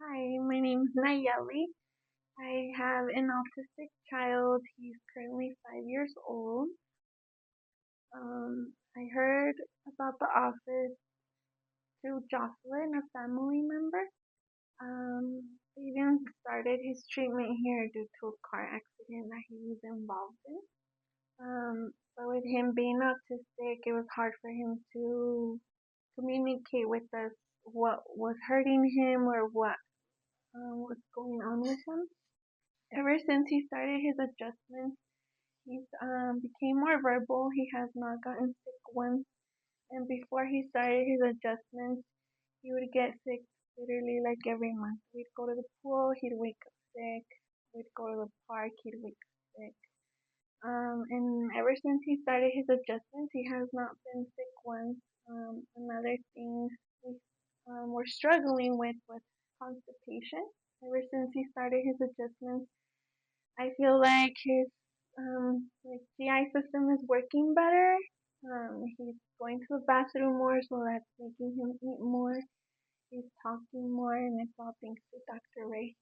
Hi, my name is Nayeli. I have an autistic child. He's currently 5 years old. I heard about the office through Jocelyn, a family member. Fabian started his treatment here due to a car accident that he was involved in. So with him being autistic, it was hard for him to communicate with us what was hurting him or what was going on with him. Ever since he started his adjustments, he's became more verbal. He has not gotten sick once. And before he started his adjustments, he would get sick literally like every month. We'd go to the pool, he'd wake up sick. We'd go to the park, he'd wake up sick. And ever since he started his adjustments, he has not been sick once. Another thing we're struggling with was constipation. Ever since he started his adjustments, I feel like his GI system is working better. He's going to the bathroom more, so that's making him eat more. He's talking more, and it's all thanks to Dr. Ray.